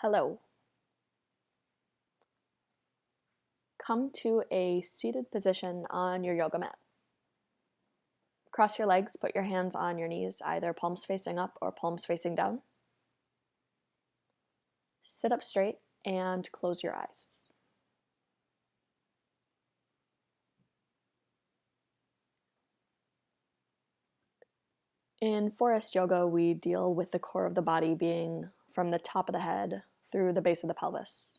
Hello. Come to a seated position on your yoga mat. Cross your legs, put your hands on your knees, either palms facing up or palms facing down. Sit up straight and close your eyes. In forest yoga, we deal with the core of the body being from the top of the head through the base of the pelvis.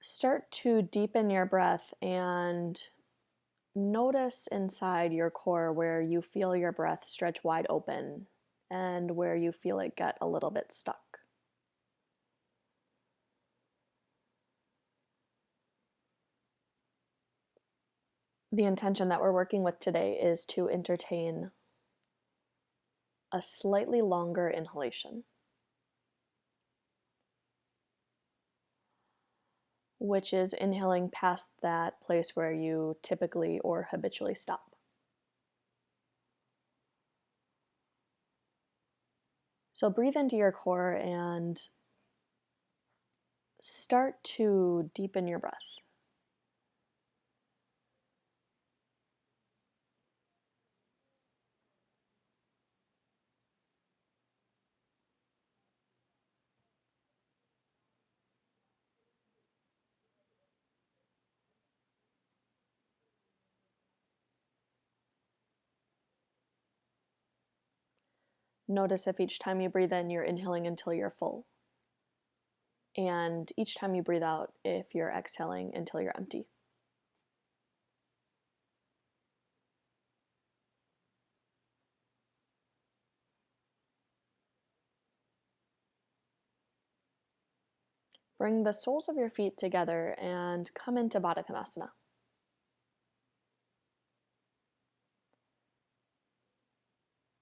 Start to deepen your breath and notice inside your core where you feel your breath stretch wide open and where you feel it get a little bit stuck. The intention that we're working with today is to entertain a slightly longer inhalation, which is inhaling past that place where you typically or habitually stop. So breathe into your core and start to deepen your breath. Notice if each time you breathe in, you're inhaling until you're full. And each time you breathe out, if you're exhaling until you're empty. Bring the soles of your feet together and come into Baddha Konasana.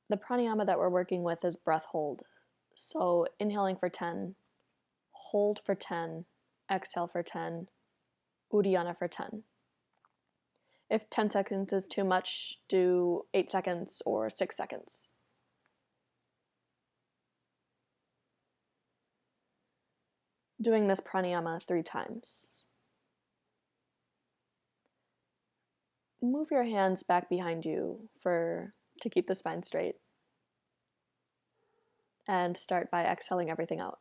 The pranayama that we're working with is breath hold. So inhaling for 10, hold for 10, exhale for 10, Uddiyana for 10. If 10 seconds is too much, do 8 seconds or 6 seconds. Doing this pranayama 3 times. Move your hands back behind you to keep the spine straight. And start by exhaling everything out.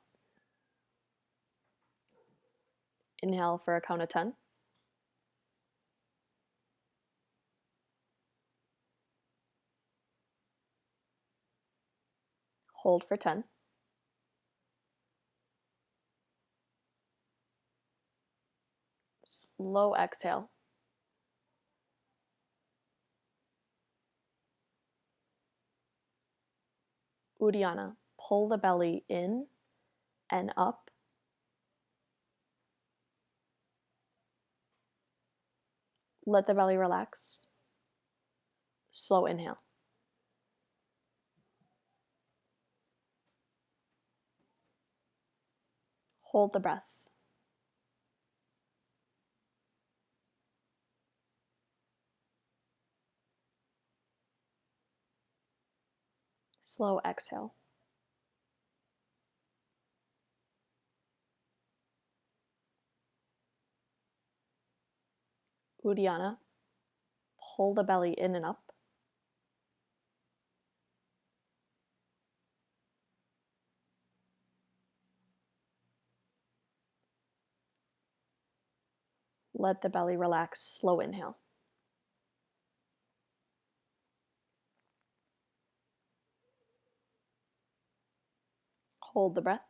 Inhale for a count of 10. Hold for 10. Slow exhale. Uddiyana. Pull the belly in and up. Let the belly relax. Slow inhale. Hold the breath. Slow exhale. Uddiyana. Pull the belly in and up. Let the belly relax. Slow inhale. Hold the breath.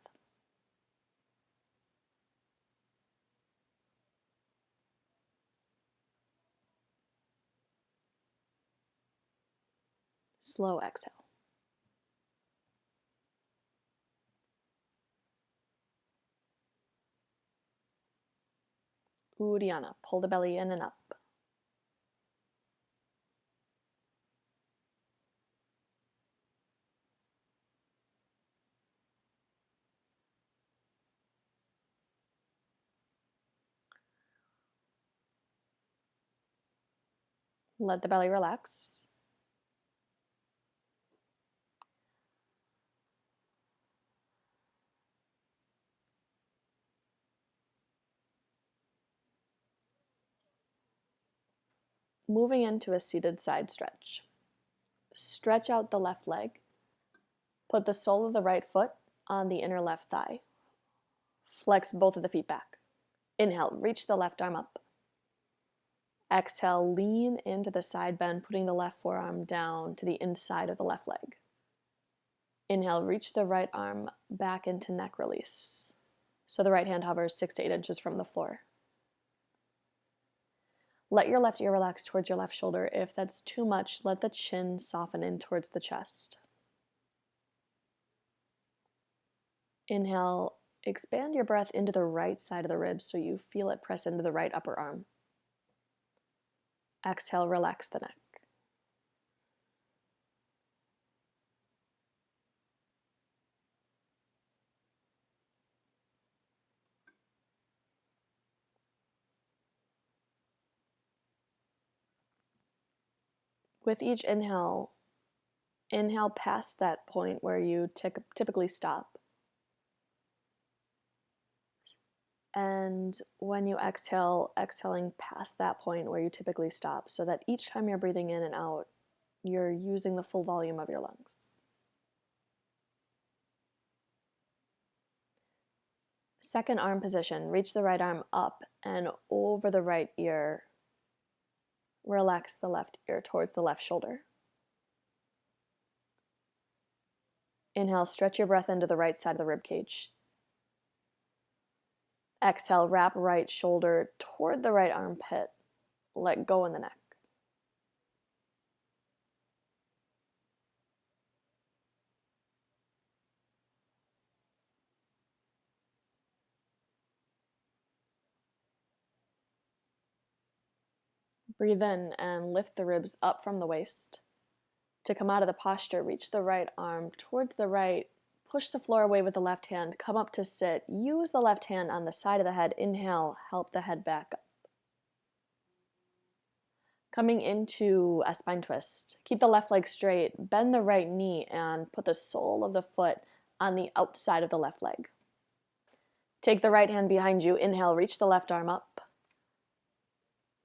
Slow exhale. Uddiyana. Pull the belly in and up. Let the belly relax. Moving into a seated side stretch. Stretch out the left leg. Put the sole of the right foot on the inner left thigh. Flex both of the feet back. Inhale, reach the left arm up. Exhale, lean into the side bend, putting the left forearm down to the inside of the left leg. Inhale, reach the right arm back into neck release. So the right hand hovers 6 to 8 inches from the floor. Let your left ear relax towards your left shoulder. If that's too much, let the chin soften in towards the chest. Inhale, expand your breath into the right side of the ribs so you feel it press into the right upper arm. Exhale, relax the neck. With each inhale, inhale past that point where you typically stop. And when you exhale, exhaling past that point where you typically stop, so that each time you're breathing in and out, you're using the full volume of your lungs. Second arm position, reach the right arm up and over the right ear. Relax the left ear towards the left shoulder. Inhale, stretch your breath into the right side of the rib cage. Exhale, wrap right shoulder toward the right armpit. Let go in the neck. Breathe in and lift the ribs up from the waist. To come out of the posture, reach the right arm towards the right. Push the floor away with the left hand. Come up to sit. Use the left hand on the side of the head. Inhale, help the head back up. Coming into a spine twist. Keep the left leg straight. Bend the right knee and put the sole of the foot on the outside of the left leg. Take the right hand behind you. Inhale, reach the left arm up.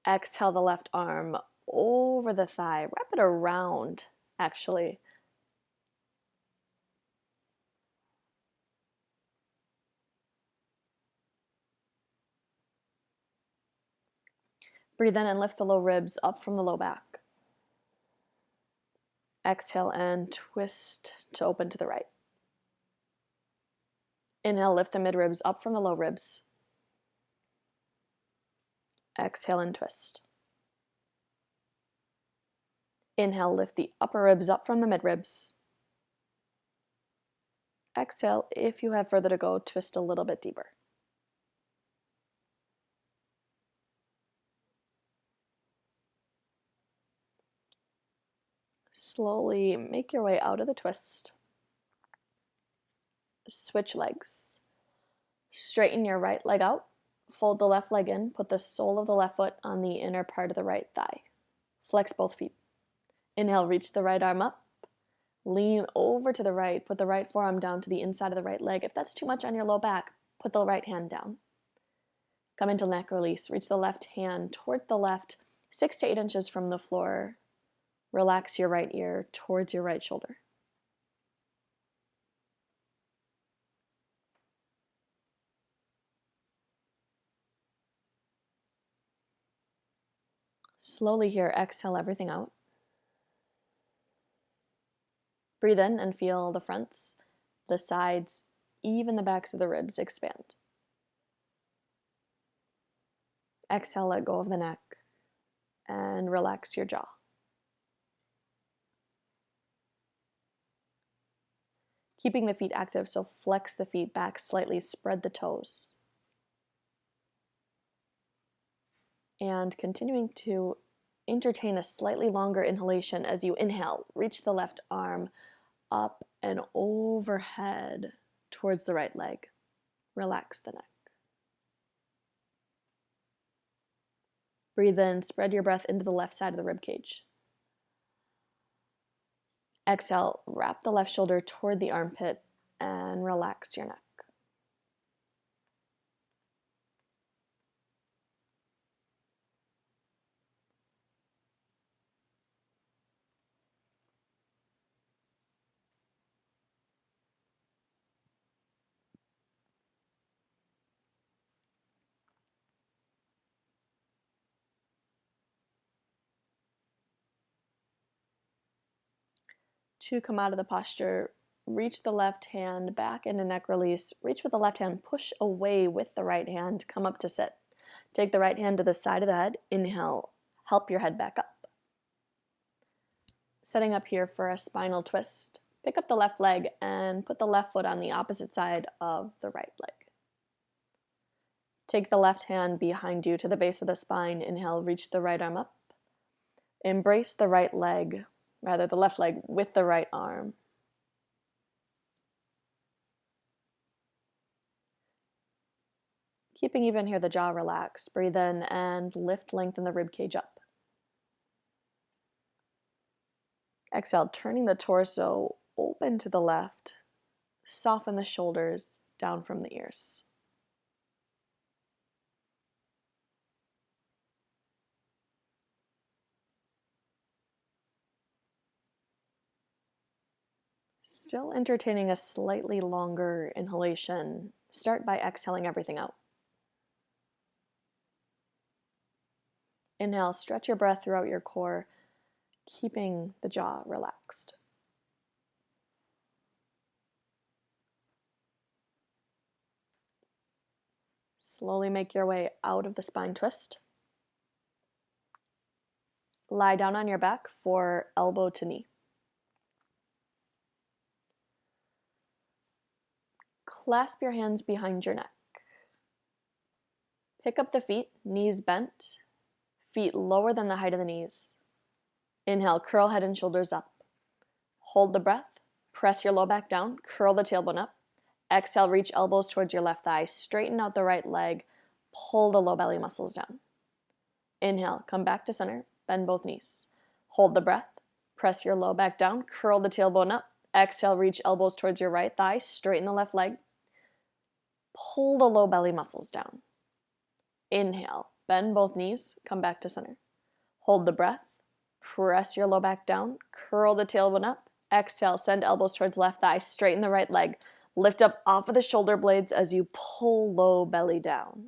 Exhale the left arm over the thigh. Wrap it around, actually. Breathe in and lift the low ribs up from the low back. Exhale and twist to open to the right. Inhale, lift the mid ribs up from the low ribs. Exhale and twist. Inhale, lift the upper ribs up from the mid ribs. Exhale, if you have further to go, twist a little bit deeper. Slowly make your way out of the twist. Switch legs. Straighten your right leg out. Fold the left leg in. Put the sole of the left foot on the inner part of the right thigh. Flex both feet. Inhale, reach the right arm up. Lean over to the right. Put the right forearm down to the inside of the right leg. If that's too much on your low back, put the right hand down. Come into neck release. Reach the left hand toward the left, 6 to 8 inches from the floor. Relax your right ear towards your right shoulder. Slowly here, exhale everything out. Breathe in and feel the fronts, the sides, even the backs of the ribs expand. Exhale, let go of the neck and relax your jaw. Keeping the feet active, so flex the feet back slightly, spread the toes. And continuing to entertain a slightly longer inhalation as you inhale, reach the left arm up and overhead towards the right leg. Relax the neck. Breathe in, spread your breath into the left side of the rib cage. Exhale, wrap the left shoulder toward the armpit and relax your neck. To come out of the posture, reach the left hand back into neck release. Reach with the left hand, push away with the right hand, come up to sit. Take the right hand to the side of the head. Inhale, help your head back up. Setting up here for a spinal twist. Pick up the left leg and put the left foot on the opposite side of the right leg. Take the left hand behind you to the base of the spine. Inhale, reach the right arm up. Embrace the right leg, rather the left leg with the right arm. Keeping even here, the jaw relaxed. Breathe in and lift, lengthen the rib cage up. Exhale, turning the torso open to the left. Soften the shoulders down from the ears. Still entertaining a slightly longer inhalation. Start by exhaling everything out. Inhale, stretch your breath throughout your core, keeping the jaw relaxed. Slowly make your way out of the spine twist. Lie down on your back for elbow to knee. Clasp your hands behind your neck. Pick up the feet, knees bent, feet lower than the height of the knees. Inhale, curl head and shoulders up. Hold the breath, press your low back down, curl the tailbone up. Exhale, reach elbows towards your left thigh, straighten out the right leg, pull the low belly muscles down. Inhale, come back to center, bend both knees. Hold the breath, press your low back down, curl the tailbone up. Exhale, reach elbows towards your right thigh, straighten the left leg. Pull the low belly muscles down. Inhale, bend both knees, come back to center. Hold the breath, press your low back down, curl the tailbone up. Exhale, send elbows towards left thigh, straighten the right leg. Lift up off of the shoulder blades as you pull low belly down.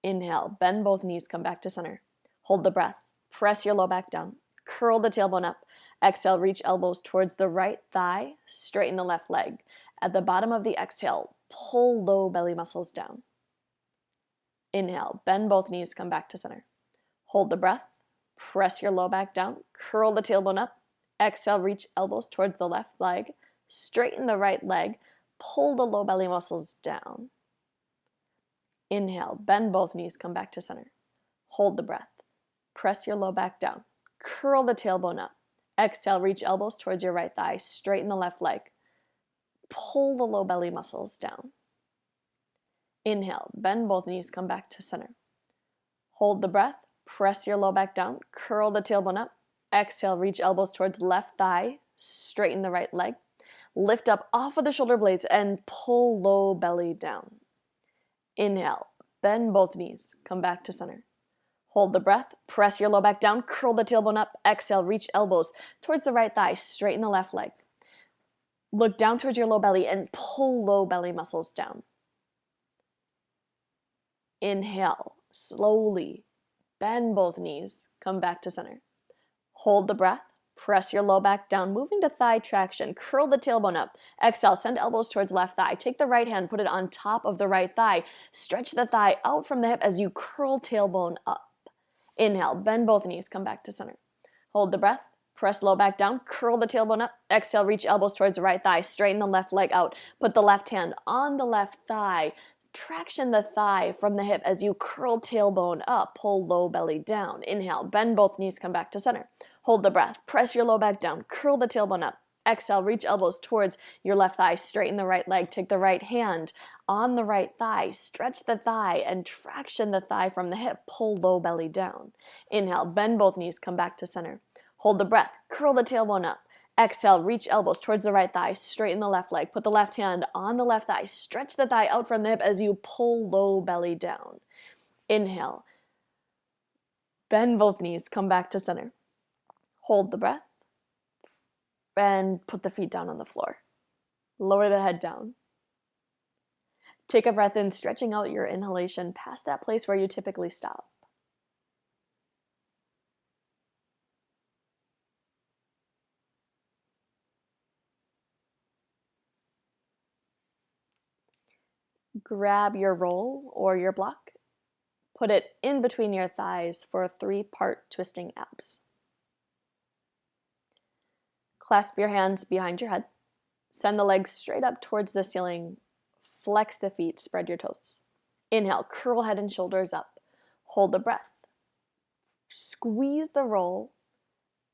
Inhale, bend both knees, come back to center. Hold the breath, press your low back down, curl the tailbone up. Exhale, reach elbows towards the right thigh, straighten the left leg. At the bottom of the exhale, pull low belly muscles down. Inhale, bend both knees, come back to center. Hold the breath, press your low back down, curl the tailbone up. Exhale, reach elbows towards the left leg, straighten the right leg, pull the low belly muscles down. Inhale, bend both knees, come back to center. Hold the breath, press your low back down, curl the tailbone up. Exhale, reach elbows towards your right thigh, straighten the left leg, pull the low belly muscles down. Inhale, bend both knees, come back to center. Hold the breath, press your low back down, curl the tailbone up. Exhale, reach elbows towards left thigh, straighten the right leg. Lift up off of the shoulder blades and pull low belly down. Inhale, bend both knees, come back to center. Hold the breath, press your low back down, curl the tailbone up. Exhale, reach elbows towards the right thigh, straighten the left leg. Look down towards your low belly and pull low belly muscles down. Inhale, slowly bend both knees, come back to center. Hold the breath, press your low back down, moving to thigh traction, curl the tailbone up. Exhale, send elbows towards left thigh. Take the right hand, put it on top of the right thigh. Stretch the thigh out from the hip as you curl tailbone up. Inhale, bend both knees, come back to center. Hold the breath, press low back down, curl the tailbone up. Exhale, reach elbows towards the right thigh, straighten the left leg out. Put the left hand on the left thigh. Traction the thigh from the hip as you curl tailbone up, pull low belly down. Inhale, bend both knees, come back to center. Hold the breath, press your low back down, curl the tailbone up. Exhale, reach elbows towards your left thigh, straighten the right leg. Take the right hand on the right thigh, stretch the thigh and traction the thigh from the hip, pull low belly down. Inhale, bend both knees, come back to center. Hold the breath, curl the tailbone up. Exhale, reach elbows towards the right thigh, straighten the left leg. Put the left hand on the left thigh, stretch the thigh out from the hip as you pull low belly down. Inhale, bend both knees, come back to center. Hold the breath and put the feet down on the floor. Lower the head down. Take a breath in, stretching out your inhalation past that place where you typically stop. Grab your roll or your block. Put it in between your thighs for a 3-part twisting abs. Clasp your hands behind your head. Send the legs straight up towards the ceiling. Flex the feet, spread your toes. Inhale, curl head and shoulders up. Hold the breath. Squeeze the roll.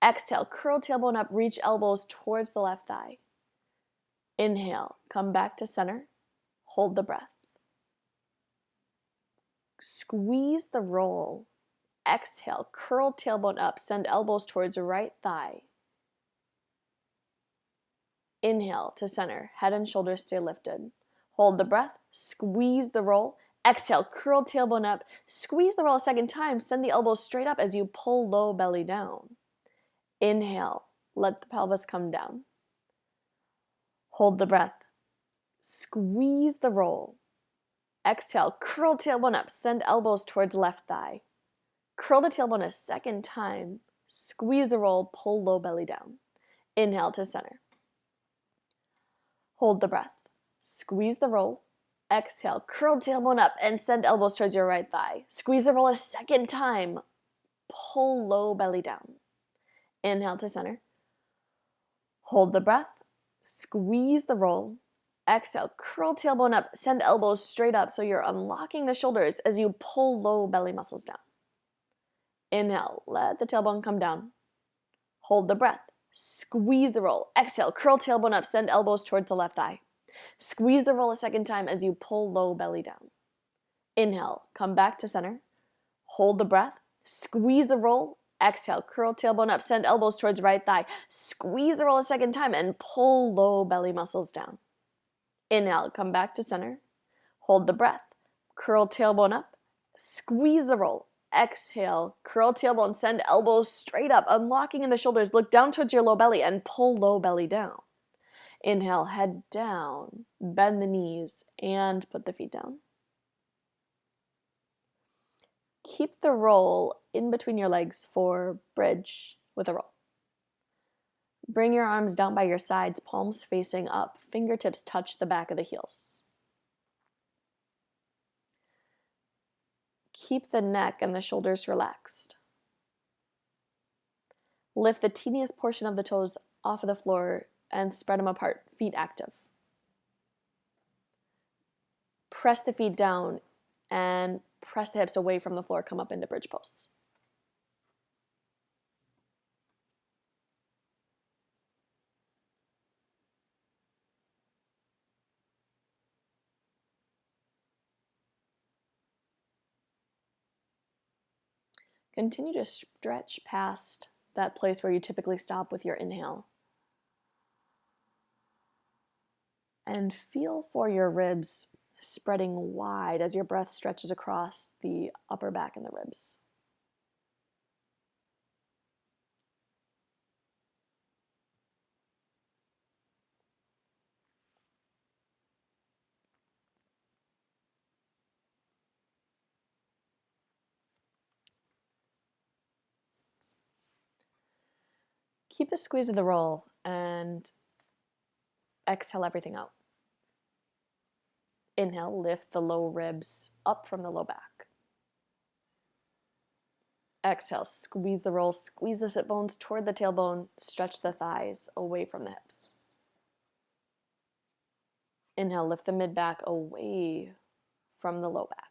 Exhale, curl tailbone up, reach elbows towards the left thigh. Inhale, come back to center. Hold the breath. Squeeze the roll. Exhale, curl tailbone up, send elbows towards right thigh. Inhale to center, head and shoulders stay lifted. Hold the breath, squeeze the roll. Exhale, curl tailbone up, squeeze the roll a second time, send the elbows straight up as you pull low belly down. Inhale, let the pelvis come down. Hold the breath, squeeze the roll. Exhale, curl tailbone up, send elbows towards left thigh. Curl the tailbone a second time, squeeze the roll, pull low belly down. Inhale to center. Hold the breath. Squeeze the roll. Exhale, curl tailbone up and send elbows towards your right thigh. Squeeze the roll a second time. Pull low belly down. Inhale to center. Hold the breath. Squeeze the roll. Exhale, curl tailbone up, send elbows straight up so you're unlocking the shoulders as you pull low belly muscles down. Inhale, let the tailbone come down. Hold the breath. Squeeze the roll. Exhale, curl tailbone up, send elbows towards the left thigh. Squeeze the roll a second time as you pull low belly down. Inhale, come back to center. Hold the breath. Squeeze the roll. Exhale, curl tailbone up, send elbows towards right thigh. Squeeze the roll a second time and pull low belly muscles down. Inhale, come back to center. Hold the breath. Curl tailbone up. Squeeze the roll. Exhale, curl tailbone, send elbows straight up, unlocking in the shoulders. Look down towards your low belly and pull low belly down. Inhale, head down, bend the knees, and put the feet down. Keep the roll in between your legs for bridge with a roll. Bring your arms down by your sides, palms facing up, fingertips touch the back of the heels. Keep the neck and the shoulders relaxed. Lift the teeniest portion of the toes off of the floor and spread them apart, feet active. Press the feet down and press the hips away from the floor, come up into bridge pose. Continue to stretch past that place where you typically stop with your inhale. And feel for your ribs spreading wide as your breath stretches across the upper back and the ribs. Keep the squeeze of the roll and exhale everything out. Inhale, lift the low ribs up from the low back. Exhale, squeeze the roll, squeeze the sit bones toward the tailbone, stretch the thighs away from the hips. Inhale, lift the mid back away from the low back.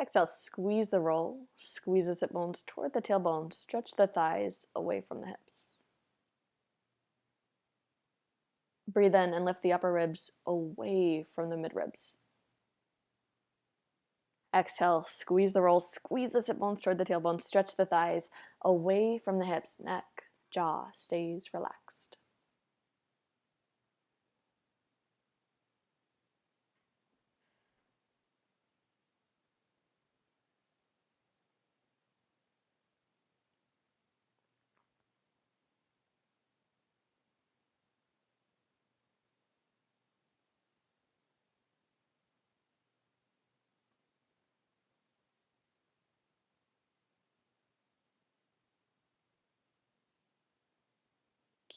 Exhale, squeeze the roll, squeeze the sit bones toward the tailbone, stretch the thighs away from the hips. Breathe in and lift the upper ribs away from the mid ribs. Exhale, squeeze the roll, squeeze the sit bones toward the tailbone, stretch the thighs away from the hips, neck, jaw stays relaxed.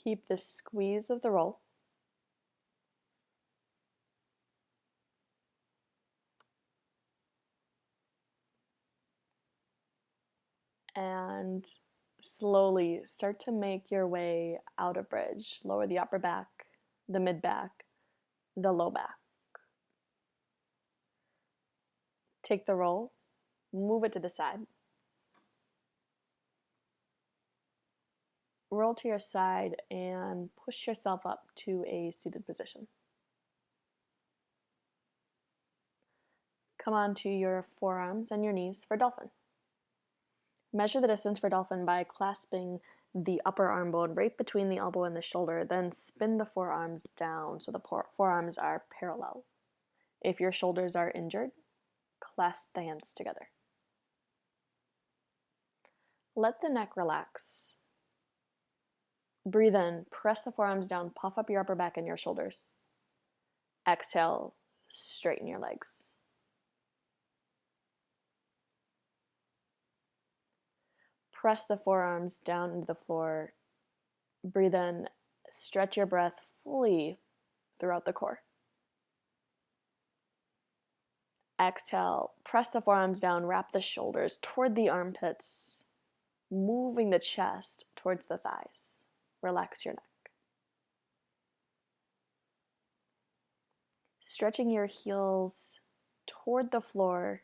Keep the squeeze of the roll. Slowly start to make your way out of bridge. Lower the upper back, the mid back, the low back. Take the roll, move it to the side. Roll to your side and push yourself up to a seated position. Come onto your forearms and your knees for dolphin. Measure the distance for dolphin by clasping the upper arm bone right between the elbow and the shoulder, then spin the forearms down so the forearms are parallel. If your shoulders are injured, clasp the hands together. Let the neck relax. Breathe in, press the forearms down, puff up your upper back and your shoulders. Exhale, straighten your legs. Press the forearms down into the floor. Breathe in, stretch your breath fully throughout the core. Exhale, press the forearms down, wrap the shoulders toward the armpits, moving the chest towards the thighs. Relax your neck. Stretching your heels toward the floor,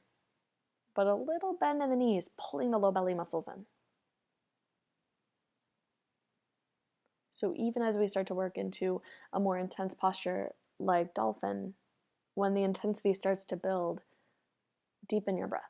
but a little bend in the knees, pulling the low belly muscles in. So even as we start to work into a more intense posture like dolphin, when the intensity starts to build, deepen your breath.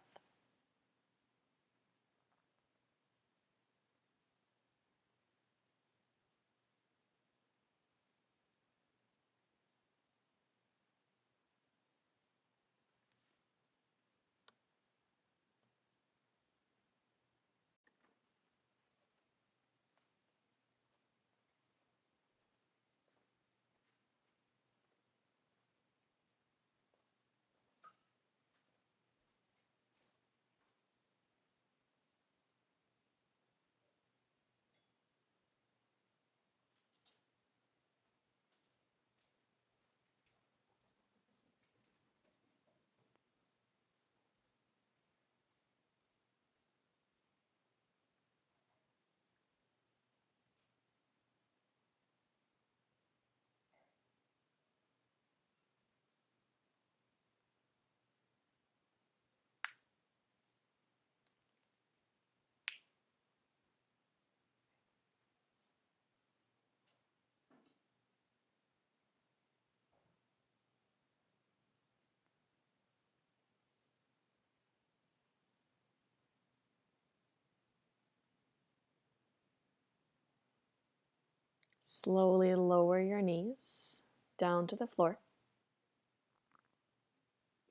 Slowly lower your knees down to the floor.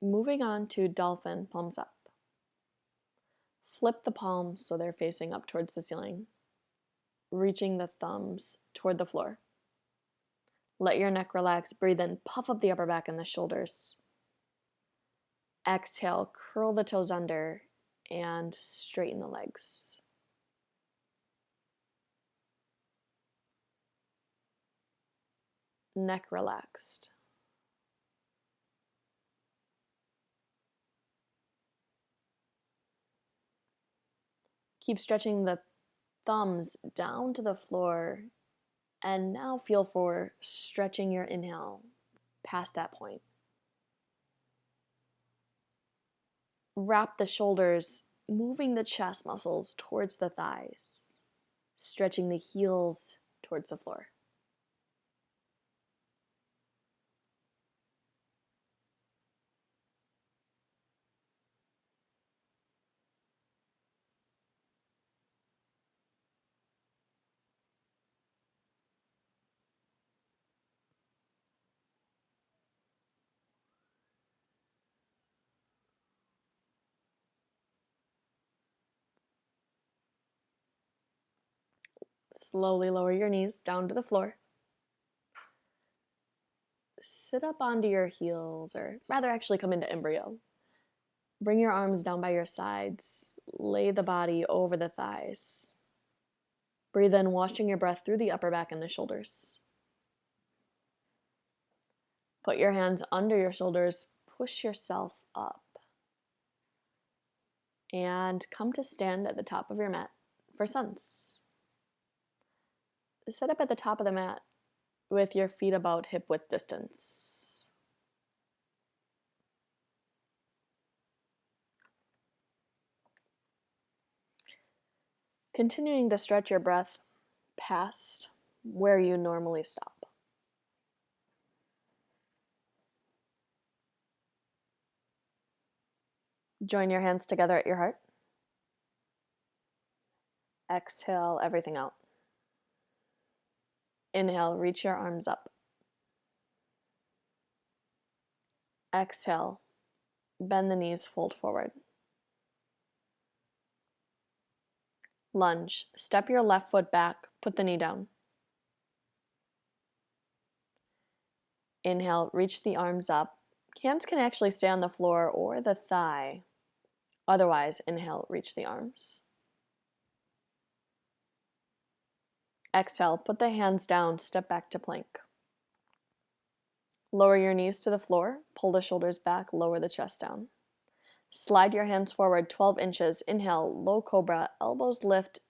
Moving on to dolphin, palms up. Flip the palms so they're facing up towards the ceiling, reaching the thumbs toward the floor. Let your neck relax. Breathe in, puff up the upper back and the shoulders. Exhale, curl the toes under and straighten the legs. Neck relaxed. Keep stretching the thumbs down to the floor, and now feel for stretching your inhale past that point. Wrap the shoulders, moving the chest muscles towards the thighs, stretching the heels towards the floor. Slowly lower your knees down to the floor. Sit up onto your heels, or rather actually come into embryo. Bring your arms down by your sides. Lay the body over the thighs. Breathe in, washing your breath through the upper back and the shoulders. Put your hands under your shoulders. Push yourself up. And come to stand at the top of your mat for suns. Sit up at the top of the mat with your feet about hip width distance. Continuing to stretch your breath past where you normally stop. Join your hands together at your heart. Exhale everything out. Inhale, reach your arms up. Exhale, bend the knees, fold forward. Lunge, step your left foot back, put the knee down. Inhale, reach the arms up. Hands can actually stay on the floor or the thigh. Otherwise, inhale, reach the arms. Exhale, put the hands down, step back to plank. Lower your knees to the floor, pull the shoulders back, lower the chest down. Slide your hands forward 12 inches. Inhale, low cobra, elbows lift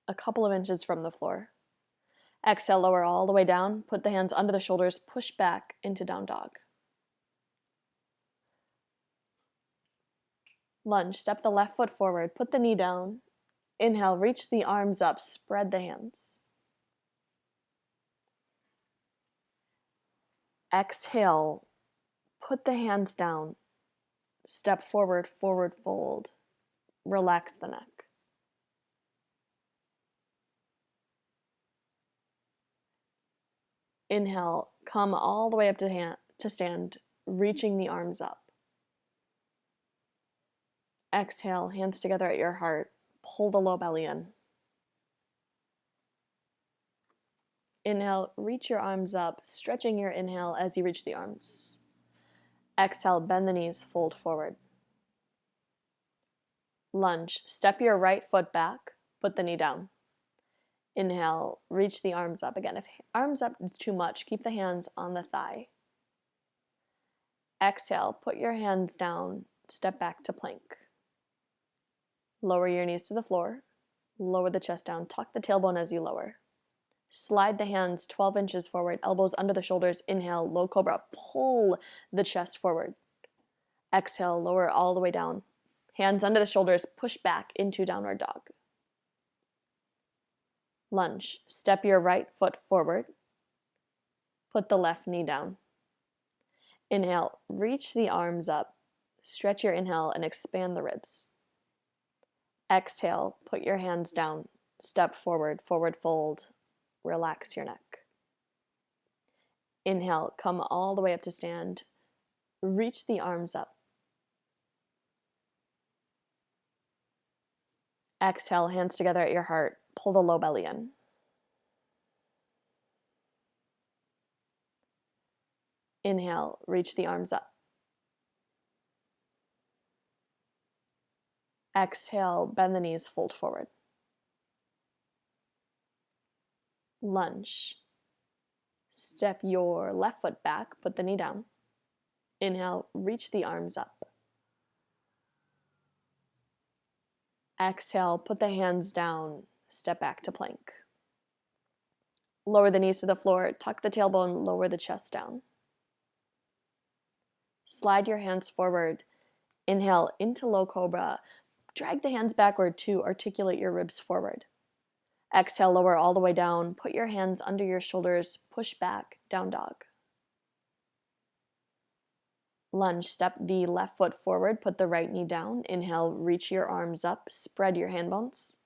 a couple of inches from the floor. Exhale, lower all the way down, put the hands under the shoulders, push back into down dog. Lunge, step the left foot forward, put the knee down. Inhale, reach the arms up, spread the hands. Exhale, put the hands down, step forward, forward fold, relax the neck. Inhale, come all the way up to stand, reaching the arms up. Exhale, hands together at your heart, pull the low belly in. Inhale, reach your arms up, stretching your inhale as you reach the arms. Exhale, bend the knees, fold forward. Lunge, step your right foot back, put the knee down. Inhale, reach the arms up again. If arms up is too much, keep the hands on the thigh. Exhale, put your hands down, step back to plank. Lower your knees to the floor, lower the chest down, tuck the tailbone as you lower. Slide the hands 12 inches forward, elbows under the shoulders. Inhale, low cobra, pull the chest forward. Exhale, lower all the way down. Hands under the shoulders, push back into downward dog. Lunge, step your right foot forward. Put the left knee down. Inhale, reach the arms up. Stretch your inhale and expand the ribs. Exhale, put your hands down. Step forward, forward fold. Relax your neck. Inhale, come all the way up to stand. Reach the arms up. Exhale, hands together at your heart. Pull the low belly in. Inhale, reach the arms up. Exhale, bend the knees, fold forward. Lunge. Step your left foot back, put the knee down. Inhale, reach the arms up. Exhale, put the hands down, step back to plank. Lower the knees to the floor, tuck the tailbone, lower the chest down. Slide your hands forward. Inhale into low cobra. Drag the hands backward to articulate your ribs forward. Exhale, lower all the way down. Put your hands under your shoulders, push back, down dog. Lunge, step the left foot forward, put the right knee down. Inhale, reach your arms up, spread your hand bones.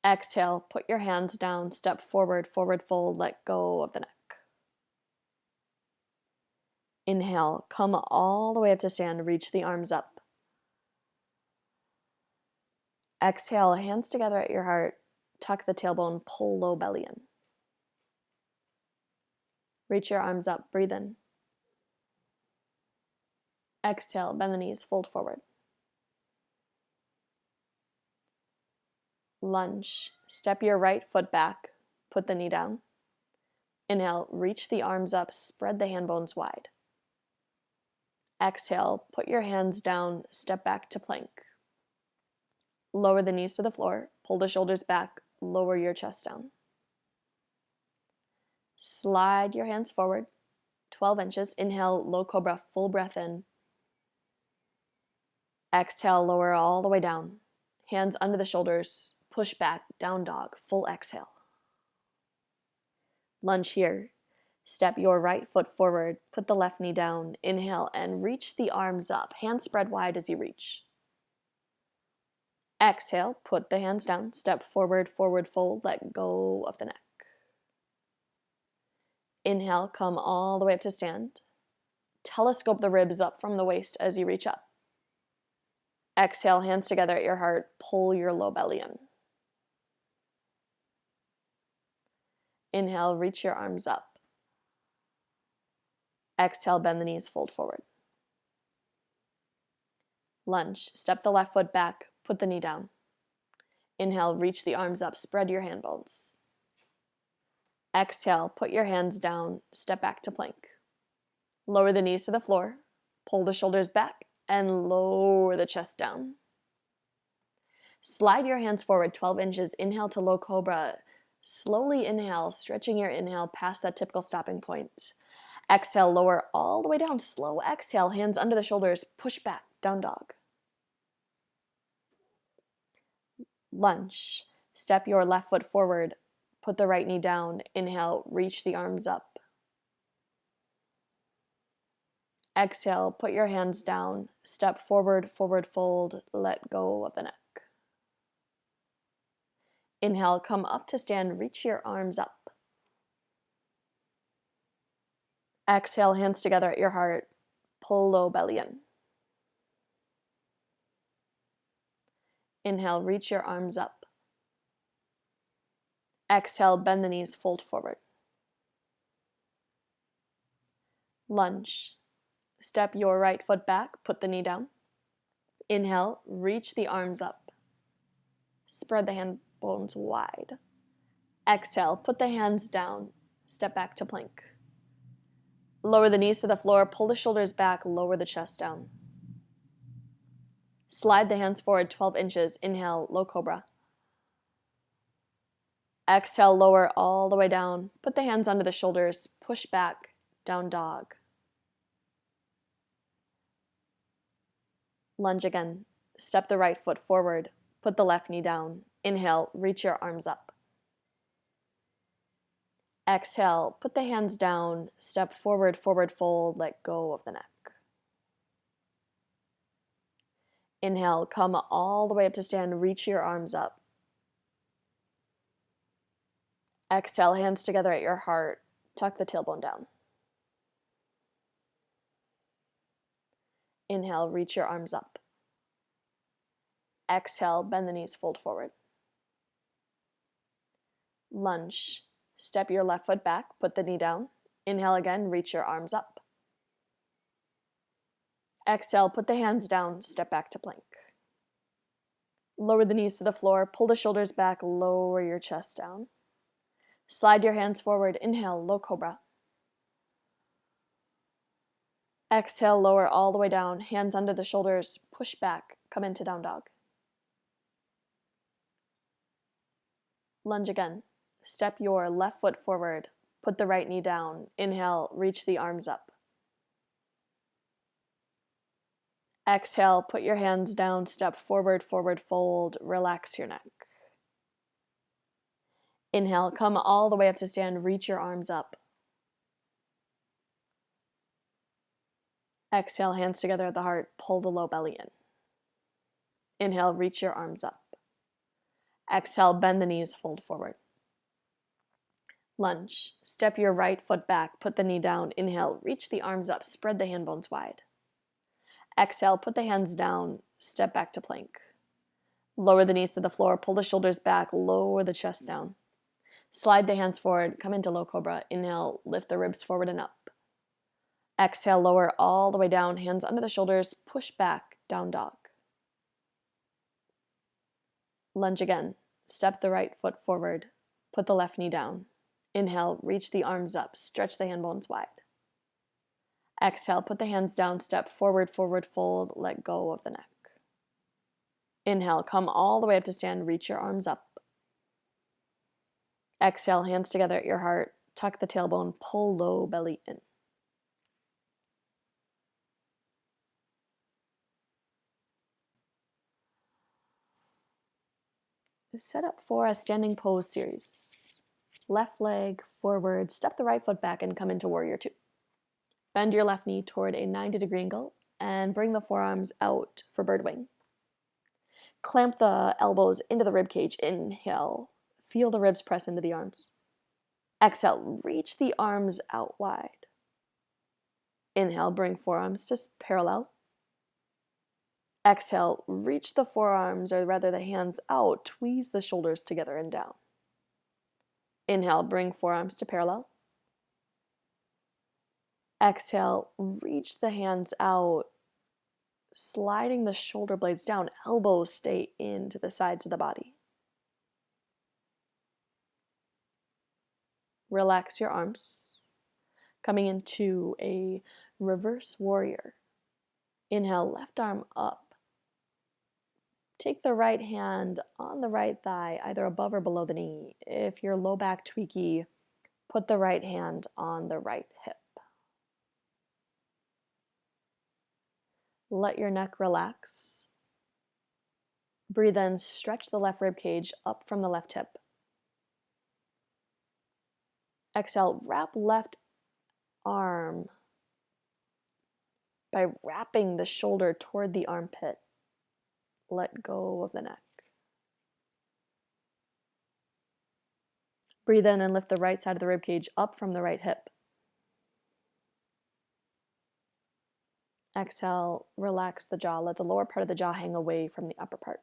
Exhale, put your hands down, step forward, forward fold, let go of the neck. Inhale, come all the way up to stand, reach the arms up. Exhale, hands together at your heart, tuck the tailbone, pull low belly in. Reach your arms up, breathe in. Exhale, bend the knees, fold forward. Lunge, step your right foot back, put the knee down. Inhale, reach the arms up, spread the hand bones wide. Exhale, put your hands down, step back to plank. Lower the knees to the floor, pull the shoulders back, lower your chest down. Slide your hands forward, 12 inches. Inhale, low cobra, full breath in. Exhale, lower all the way down. Hands under the shoulders, push back, down dog, full exhale. Lunge here. Step your right foot forward, put the left knee down. Inhale and reach the arms up. Hands spread wide as you reach. Exhale, put the hands down. Step forward, forward fold, let go of the neck. Inhale, come all the way up to stand. Telescope the ribs up from the waist as you reach up. Exhale, hands together at your heart, pull your low belly in. Inhale, reach your arms up. Exhale, bend the knees, fold forward. Lunge, step the left foot back, put the knee down. Inhale, reach the arms up, spread your hand bones. Exhale, put your hands down, step back to plank. Lower the knees to the floor, pull the shoulders back, and lower the chest down. Slide your hands forward 12 inches, inhale to low cobra. Slowly inhale, stretching your inhale past that typical stopping point. Exhale, lower all the way down. Slow exhale, hands under the shoulders, push back, down dog. Lunge. Step your left foot forward, put the right knee down. Inhale, reach the arms up. Exhale, put your hands down. Step forward, forward fold, let go of the neck. Inhale, come up to stand, reach your arms up. Exhale, hands together at your heart, pull low belly in. Inhale, reach your arms up. Exhale, bend the knees, fold forward. Lunge. Step your right foot back, put the knee down. Inhale, reach the arms up. Spread the hand bones wide. Exhale, put the hands down, step back to plank. Lower the knees to the floor, pull the shoulders back, lower the chest down. Slide the hands forward 12 inches, inhale, low cobra. Exhale, lower all the way down. Put the hands under the shoulders, push back, down dog. Lunge again. Step the right foot forward, put the left knee down. Inhale, reach your arms up. Exhale, put the hands down, step forward, forward fold, let go of the neck. Inhale, come all the way up to stand, reach your arms up. Exhale, hands together at your heart, tuck the tailbone down. Inhale, reach your arms up. Exhale, bend the knees, fold forward. Lunge. Step your left foot back, put the knee down. Inhale again, reach your arms up. Exhale, put the hands down, step back to plank. Lower the knees to the floor, pull the shoulders back, lower your chest down. Slide your hands forward, inhale, low cobra. Exhale, lower all the way down, hands under the shoulders, push back, come into down dog. Lunge again. Step your left foot forward, put the right knee down. Inhale, reach the arms up. Exhale, put your hands down, step forward, forward fold, relax your neck. Inhale, come all the way up to stand, reach your arms up. Exhale, hands together at the heart, pull the low belly in. Inhale, reach your arms up. Exhale, bend the knees, fold forward. Lunge. Step your right foot back, put the knee down. Inhale, reach the arms up, spread the hand bones wide. Exhale, put the hands down, step back to plank. Lower the knees to the floor, pull the shoulders back, lower the chest down. Slide the hands forward, come into low cobra. Inhale, lift the ribs forward and up. Exhale, lower all the way down, hands under the shoulders, push back, down dog. Lunge again. Step the right foot forward, put the left knee down. Inhale, reach the arms up, stretch the hand bones wide. Exhale, put the hands down, step forward, forward fold, let go of the neck. Inhale, come all the way up to stand, reach your arms up. Exhale, hands together at your heart, tuck the tailbone, pull low belly in. Set up for a standing pose series. Left leg forward, step the right foot back and come into warrior two. Bend your left knee toward a 90-degree angle and bring the forearms out for bird wing. Clamp the elbows into the rib cage. Inhale, feel the ribs press into the arms. Exhale, reach the arms out wide. Inhale, bring forearms to parallel. Exhale, reach the forearms, or rather the hands out, tweeze the shoulders together and down. Inhale, bring forearms to parallel. Exhale, reach the hands out, sliding the shoulder blades down, elbows stay into the sides of the body. Relax your arms, coming into a reverse warrior. Inhale, left arm up. Take the right hand on the right thigh, either above or below the knee. If you're low back tweaky, put the right hand on the right hip. Let your neck relax. Breathe in, stretch the left rib cage up from the left hip. Exhale, wrap left arm by wrapping the shoulder toward the armpit. Let go of the neck. Breathe in and lift the right side of the rib cage up from the right hip. Exhale, relax the jaw. Let the lower part of the jaw hang away from the upper part.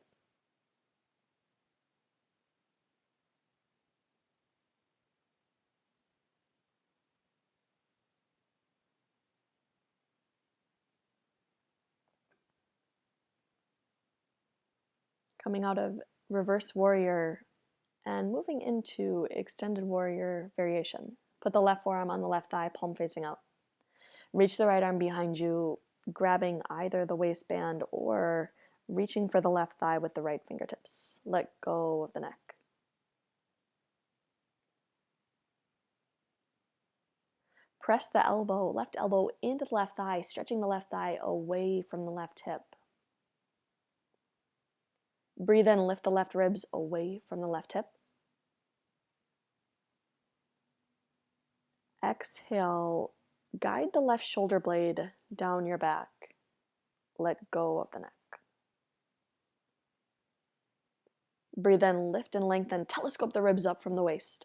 Coming out of reverse warrior and moving into extended warrior variation. Put the left forearm on the left thigh, palm facing out. Reach the right arm behind you, grabbing either the waistband or reaching for the left thigh with the right fingertips. Let go of the neck. Press the elbow, left elbow into the left thigh, stretching the left thigh away from the left hip. Breathe in, lift the left ribs away from the left hip. Exhale, guide the left shoulder blade down your back. Let go of the neck. Breathe in, lift and lengthen, telescope the ribs up from the waist.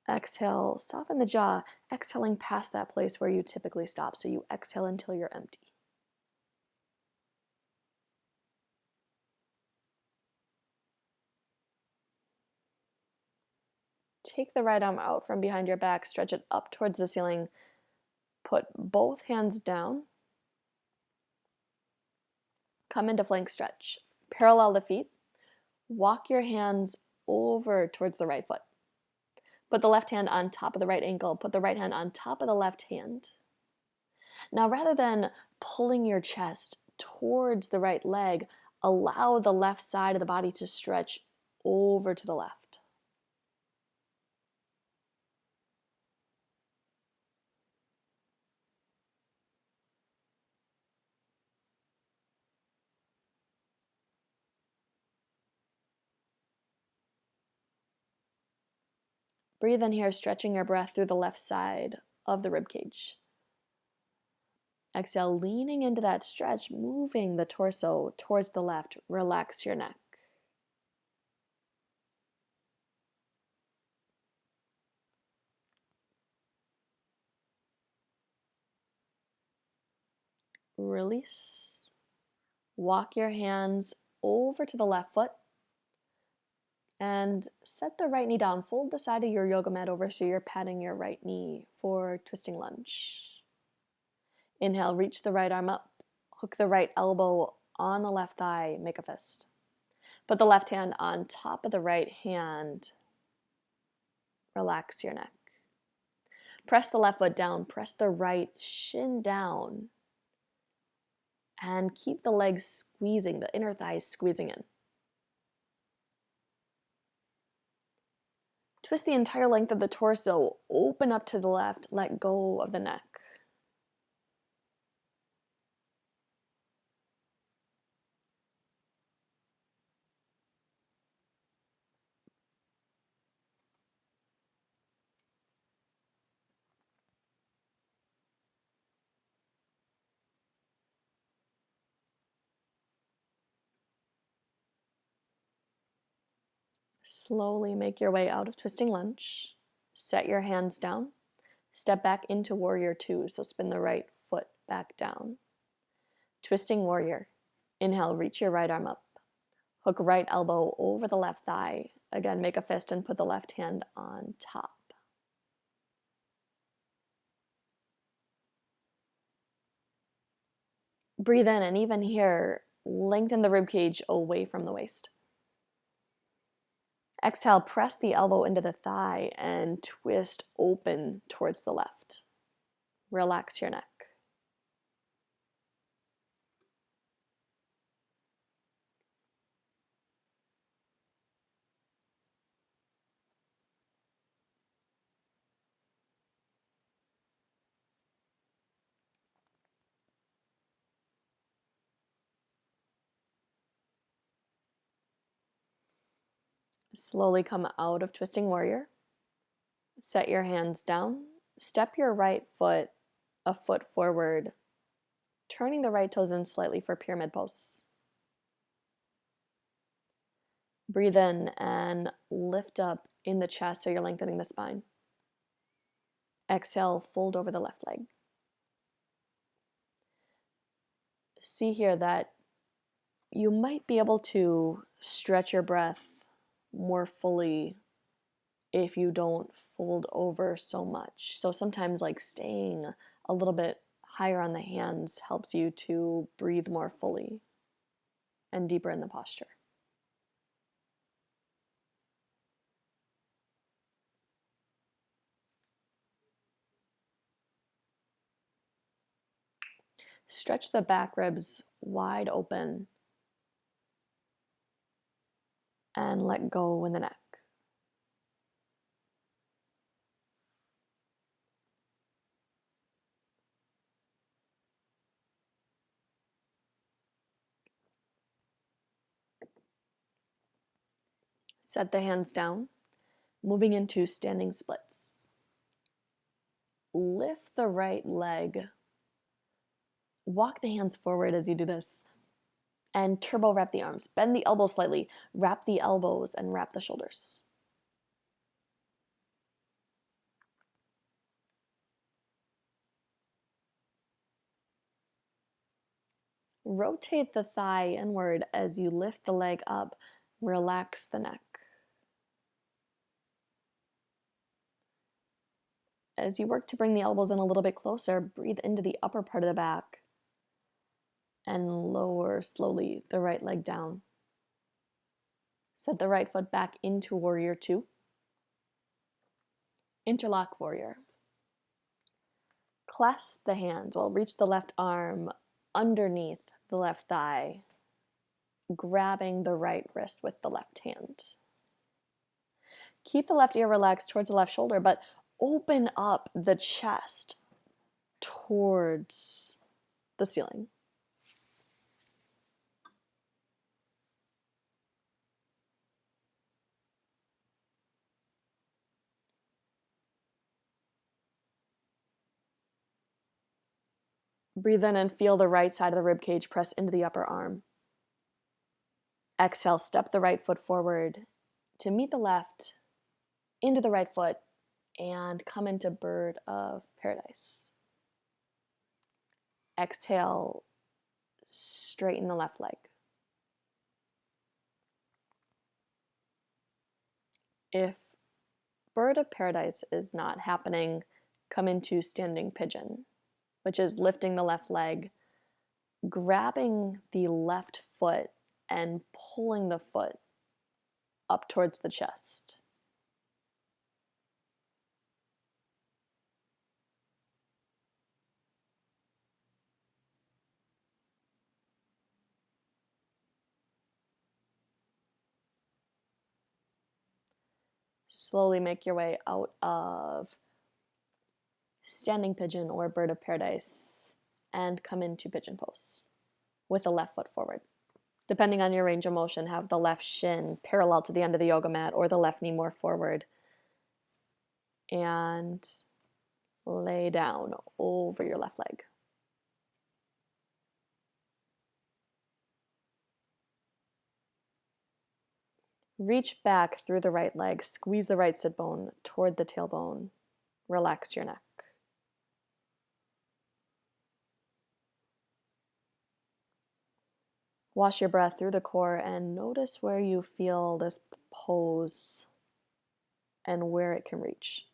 Exhale, soften the jaw, exhaling past that place where you typically stop. So you exhale until you're empty. Take the right arm out from behind your back, stretch it up towards the ceiling. Put both hands down. Come into flank stretch. Parallel the feet. Walk your hands over towards the right foot. Put the left hand on top of the right ankle. Put the right hand on top of the left hand. Now, rather than pulling your chest towards the right leg, allow the left side of the body to stretch over to the left. Breathe in here, stretching your breath through the left side of the rib cage. Exhale, leaning into that stretch, moving the torso towards the left. Relax your neck. Release. Walk your hands over to the left foot and set the right knee down. Fold the side of your yoga mat over so you're patting your right knee for twisting lunge. Inhale, reach the right arm up. Hook the right elbow on the left thigh, make a fist. Put the left hand on top of the right hand. Relax your neck. Press the left foot down. Press the right shin down. And keep the legs squeezing, the inner thighs squeezing in. Twist the entire length of the torso, open up to the left, let go of the neck. Slowly make your way out of twisting lunge. Set your hands down. Step back into warrior two, so spin the right foot back down. Twisting warrior. Inhale, reach your right arm up. Hook right elbow over the left thigh. Again, make a fist and put the left hand on top. Breathe in, and even here, lengthen the rib cage away from the waist. Exhale, press the elbow into the thigh and twist open towards the left. Relax your neck. Slowly come out of twisting warrior. Set your hands down. Step your right foot a foot forward, turning the right toes in slightly for pyramid pose. Breathe in and lift up in the chest so you're lengthening the spine. Exhale, fold over the left leg. See here that you might be able to stretch your breath more fully if you don't fold over so much. So sometimes like staying a little bit higher on the hands helps you to breathe more fully and deeper in the posture. Stretch the back ribs wide open and let go in the neck. Set the hands down, moving into standing splits. Lift the right leg. Walk the hands forward as you do this. And turbo wrap the arms. Bend the elbows slightly. Wrap the elbows and wrap the shoulders. Rotate the thigh inward as you lift the leg up. Relax the neck. As you work to bring the elbows in a little bit closer, breathe into the upper part of the back and lower slowly the right leg down. Set the right foot back into warrior two. Interlock warrior. Clasp the hands. Well, reach the left arm underneath the left thigh, grabbing the right wrist with the left hand. Keep the left ear relaxed towards the left shoulder, but open up the chest towards the ceiling. Breathe in and feel the right side of the rib cage press into the upper arm. Exhale, step the right foot forward to meet the left, into the right foot, and come into bird of paradise. Exhale, straighten the left leg. If bird of paradise is not happening, come into standing pigeon, which is lifting the left leg, grabbing the left foot and pulling the foot up towards the chest. Slowly make your way out of standing pigeon or bird of paradise and come into pigeon pose with the left foot forward. Depending on your range of motion, have the left shin parallel to the end of the yoga mat or the left knee more forward. And lay down over your left leg. Reach back through the right leg, squeeze the right sit bone toward the tailbone. Relax your neck. Wash your breath through the core and notice where you feel this pose and where it can reach.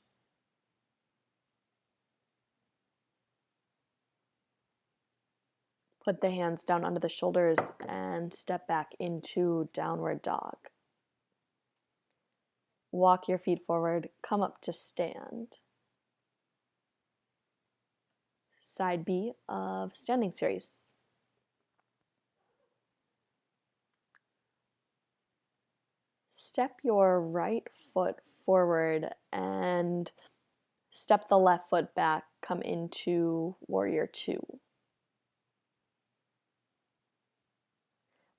Put the hands down under the shoulders and step back into downward dog. Walk your feet forward, come up to stand. Side B of standing series. Step your right foot forward and step the left foot back, come into warrior two.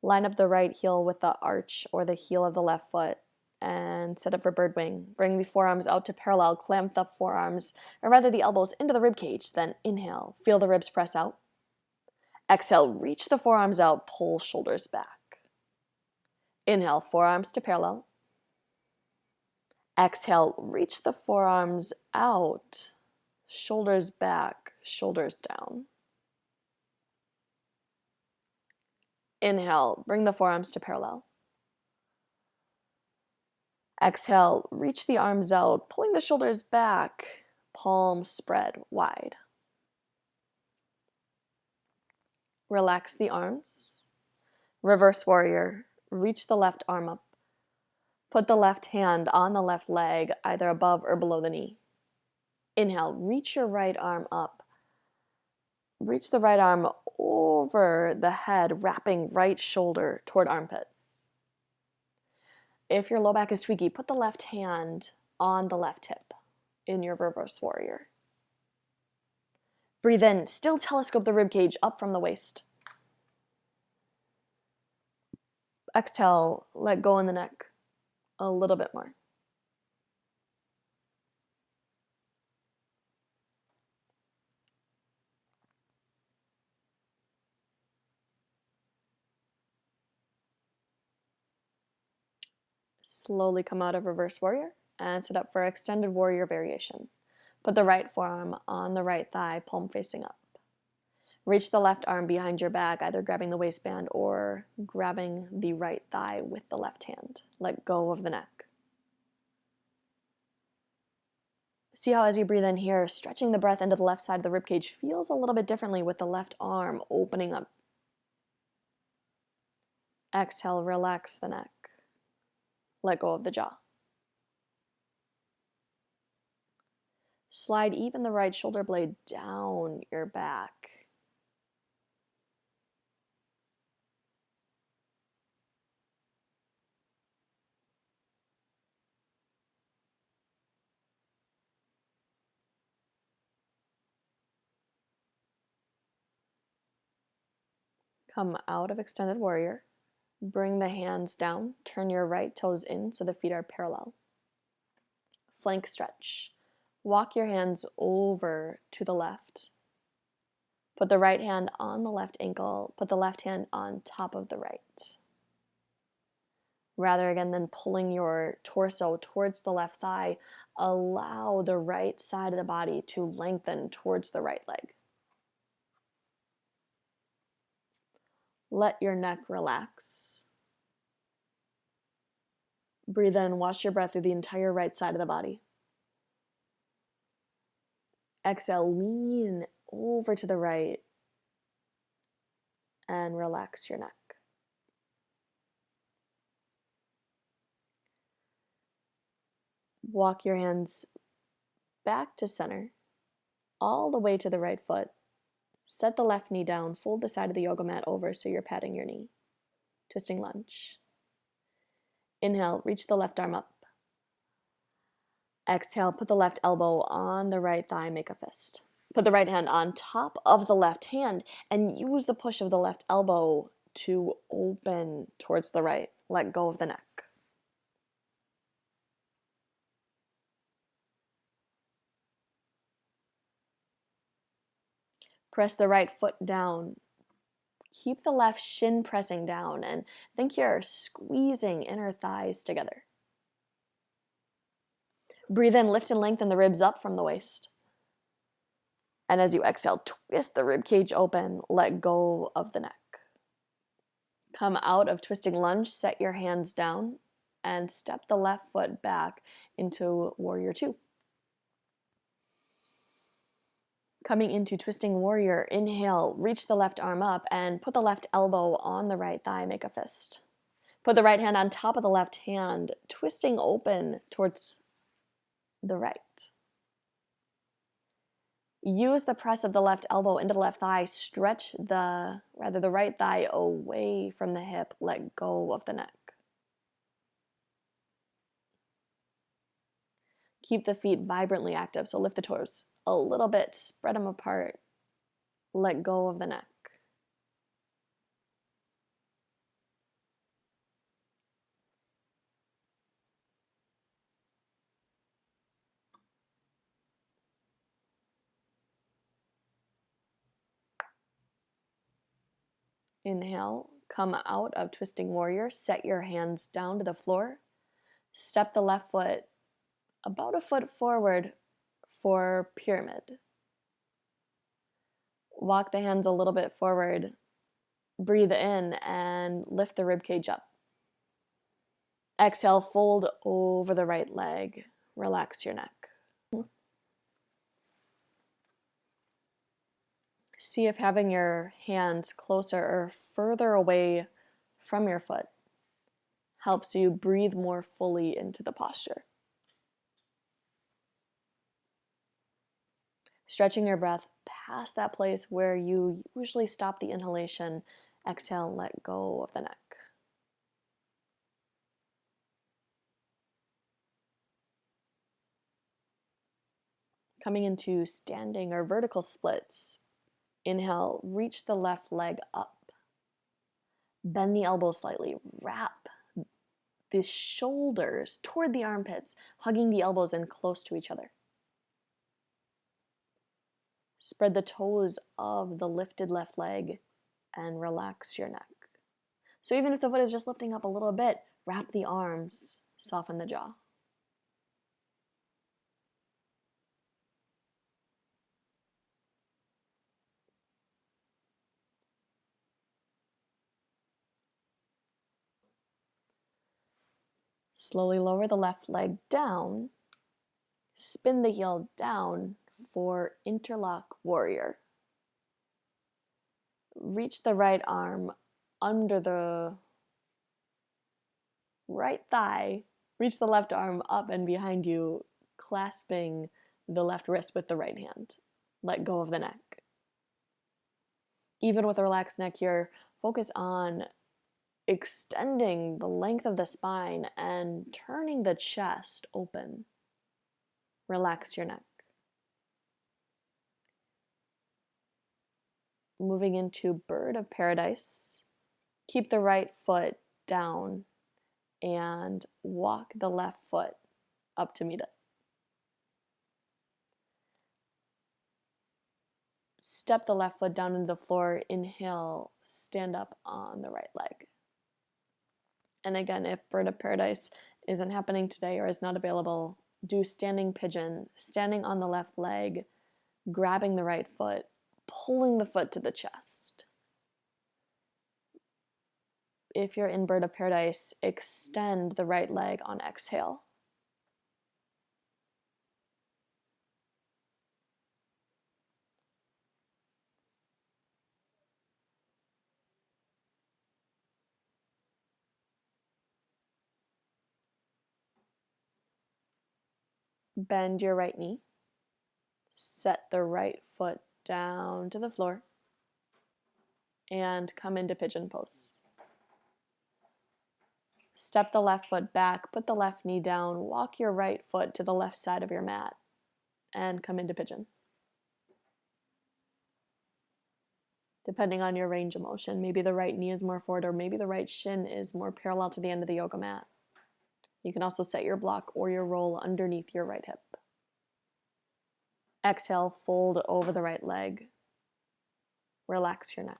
Line up the right heel with the arch or the heel of the left foot and set up for bird wing. Bring the forearms out to parallel, clamp the forearms, or rather the elbows into the rib cage, then inhale, feel the ribs press out. Exhale, reach the forearms out, pull shoulders back. Inhale, forearms to parallel. Exhale, reach the forearms out, shoulders back, shoulders down. Inhale, bring the forearms to parallel. Exhale, reach the arms out, pulling the shoulders back, palms spread wide. Relax the arms. Reverse warrior. Reach the left arm up. Put the left hand on the left leg, either above or below the knee. Inhale, reach your right arm up. Reach the right arm over the head, wrapping right shoulder toward armpit. If your low back is tweaky, put the left hand on the left hip in your reverse warrior. Breathe in, still telescope the rib cage up from the waist. Exhale, let go in the neck a little bit more. Slowly come out of reverse warrior and sit up for extended warrior variation. Put the right forearm on the right thigh, palm facing up. Reach the left arm behind your back, either grabbing the waistband or grabbing the right thigh with the left hand. Let go of the neck. See how as you breathe in here, stretching the breath into the left side of the ribcage feels a little bit differently with the left arm opening up. Exhale, relax the neck. Let go of the jaw. Slide even the right shoulder blade down your back. Come out of extended warrior. Bring the hands down. Turn your right toes in so the feet are parallel. Flank stretch. Walk your hands over to the left. Put the right hand on the left ankle. Put the left hand on top of the right. Rather again than pulling your torso towards the left thigh, allow the right side of the body to lengthen towards the right leg. Let your neck relax. Breathe in, wash your breath through the entire right side of the body. Exhale, lean over to the right and relax your neck. Walk your hands back to center, all the way to the right foot. Set the left knee down, fold the side of the yoga mat over so you're patting your knee. Twisting lunge. Inhale, reach the left arm up. Exhale, put the left elbow on the right thigh, make a fist. Put the right hand on top of the left hand and use the push of the left elbow to open towards the right. Let go of the neck. Press the right foot down. Keep the left shin pressing down and think you're squeezing inner thighs together. Breathe in, lift and lengthen the ribs up from the waist. And as you exhale, twist the rib cage open, let go of the neck. Come out of twisting lunge, set your hands down, and step the left foot back into warrior two. Coming into twisting warrior, inhale, reach the left arm up and put the left elbow on the right thigh, make a fist. Put the right hand on top of the left hand, twisting open towards the right. Use the press of the left elbow into the left thigh, stretch the right thigh away from the hip, let go of the neck. Keep the feet vibrantly active, so lift the toes a little bit, spread them apart, let go of the neck. Inhale, come out of twisting warrior, set your hands down to the floor, step the left foot about a foot forward for pyramid. Walk the hands a little bit forward, breathe in and lift the rib cage up. Exhale, fold over the right leg, relax your neck. See if having your hands closer or further away from your foot helps you breathe more fully into the posture. Stretching your breath past that place where you usually stop the inhalation. Exhale and let go of the neck. Coming into standing or vertical splits. Inhale, reach the left leg up. Bend the elbows slightly. Wrap the shoulders toward the armpits, hugging the elbows in close to each other. Spread the toes of the lifted left leg and relax your neck. So even if the foot is just lifting up a little bit, wrap the arms, soften the jaw. Slowly lower the left leg down. Spin the heel down for interlock warrior. Reach the right arm under the right thigh. Reach the left arm up and behind you, clasping the left wrist with the right hand. Let go of the neck. Even with a relaxed neck here, focus on extending the length of the spine and turning the chest open. Relax your neck. Moving into bird of paradise. Keep the right foot down and walk the left foot up to meet it. Step the left foot down into the floor. Inhale, stand up on the right leg. And again, if bird of paradise isn't happening today or is not available, do standing pigeon, standing on the left leg, grabbing the right foot, pulling the foot to the chest. If you're in bird of paradise, extend the right leg on exhale. Bend your right knee. Set the right foot down to the floor and come into pigeon pose. Step the left foot back, put the left knee down, walk your right foot to the left side of your mat, and come into pigeon. Depending on your range of motion, maybe the right knee is more forward, or maybe the right shin is more parallel to the end of the yoga mat. You can also set your block or your roll underneath your right hip. Exhale, fold over the right leg. Relax your neck.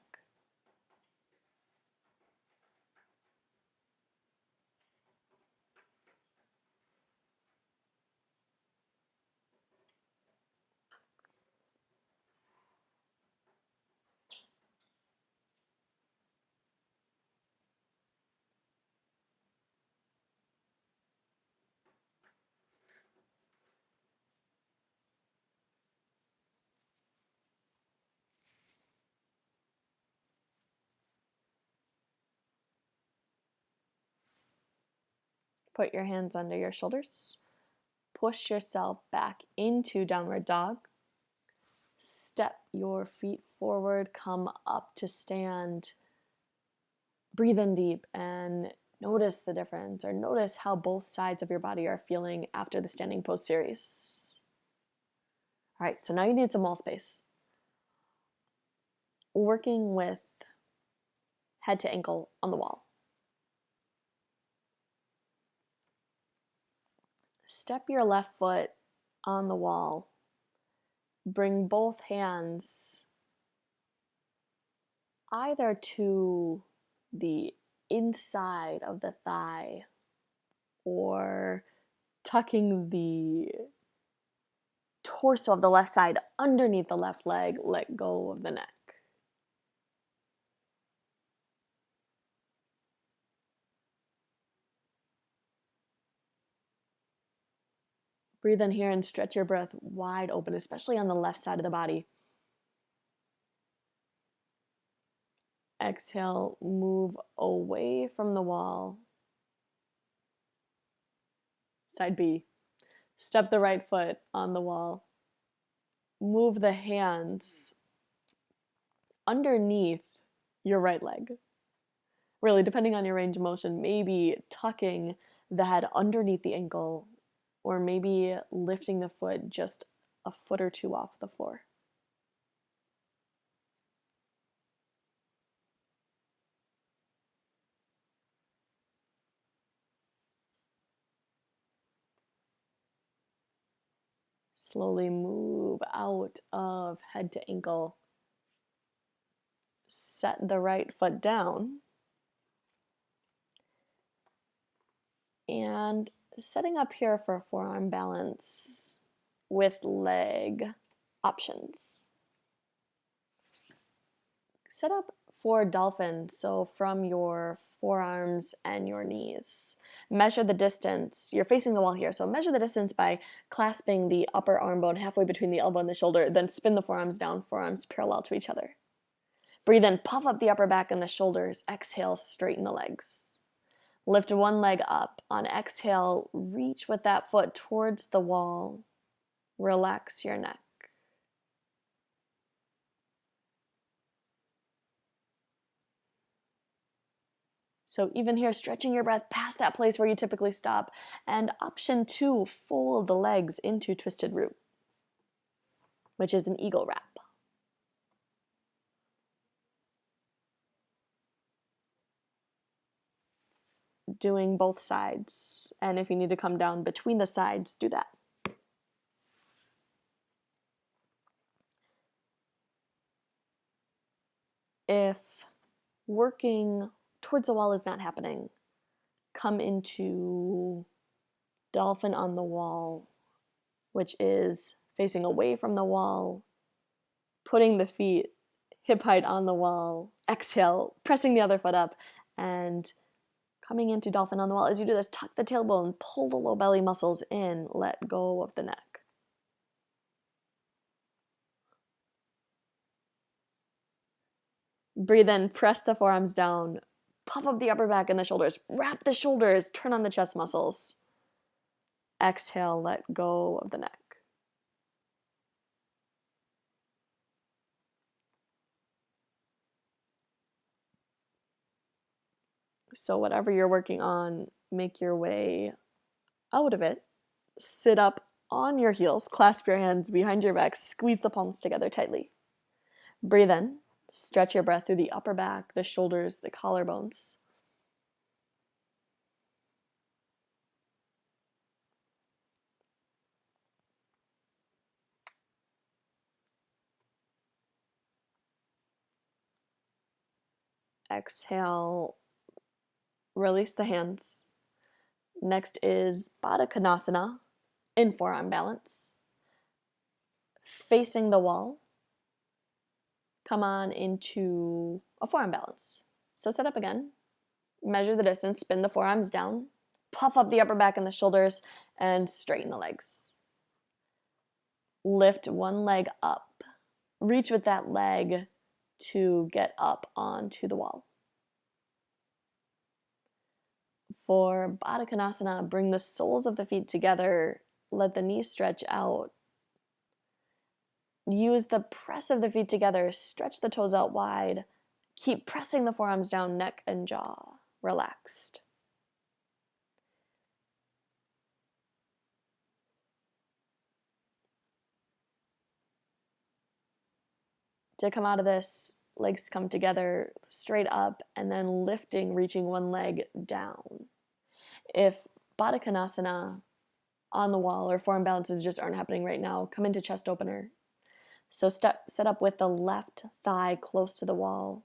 Put your hands under your shoulders. Push yourself back into downward dog. Step your feet forward, come up to stand. Breathe in deep and notice the difference, or notice how both sides of your body are feeling after the standing pose series. All right, so now you need some wall space. Working with head to ankle on the wall. Step your left foot on the wall. Bring both hands either to the inside of the thigh or tucking the torso of the left side underneath the left leg. Let go of the neck. Breathe in here and stretch your breath wide open, especially on the left side of the body. Exhale, move away from the wall. Side B. Step the right foot on the wall. Move the hands underneath your right leg. Really, depending on your range of motion, maybe tucking the head underneath the ankle, or maybe lifting the foot just a foot or two off the floor. Slowly move out of head to ankle. Set the right foot down. And setting up here for forearm balance with leg options. Set up for dolphin, so from your forearms and your knees. Measure the distance. You're facing the wall here, so measure the distance by clasping the upper arm bone halfway between the elbow and the shoulder, then spin the forearms down, forearms parallel to each other. Breathe in, puff up the upper back and the shoulders. Exhale, straighten the legs. Lift one leg up. On exhale, reach with that foot towards the wall. Relax your neck. So even here, stretching your breath past that place where you typically stop. And option 2, fold the legs into twisted root, which is an eagle wrap. Doing both sides. And if you need to come down between the sides, do that. If working towards the wall is not happening, come into dolphin on the wall, which is facing away from the wall, putting the feet hip height on the wall. Exhale, pressing the other foot up, and coming into dolphin on the wall. As you do this, tuck the tailbone, pull the low belly muscles in, let go of the neck. Breathe in, press the forearms down, puff up the upper back and the shoulders, wrap the shoulders, turn on the chest muscles. Exhale, let go of the neck. So whatever you're working on, make your way out of it. Sit up on your heels, clasp your hands behind your back, squeeze the palms together tightly. Breathe in, stretch your breath through the upper back, the shoulders, the collarbones. Exhale, release the hands. Next is Baddha Konasana in forearm balance. Facing the wall, come on into a forearm balance. So sit up again, measure the distance, spin the forearms down, puff up the upper back and the shoulders, and straighten the legs. Lift one leg up. Reach with that leg to get up onto the wall. For Baddha Konasana, bring the soles of the feet together. Let the knees stretch out. Use the press of the feet together. Stretch the toes out wide. Keep pressing the forearms down, neck and jaw relaxed. To come out of this, legs come together straight up and then lifting, reaching one leg down. If Baddha Konasana on the wall or forearm balances just aren't happening right now, come into chest opener. So set up with the left thigh close to the wall.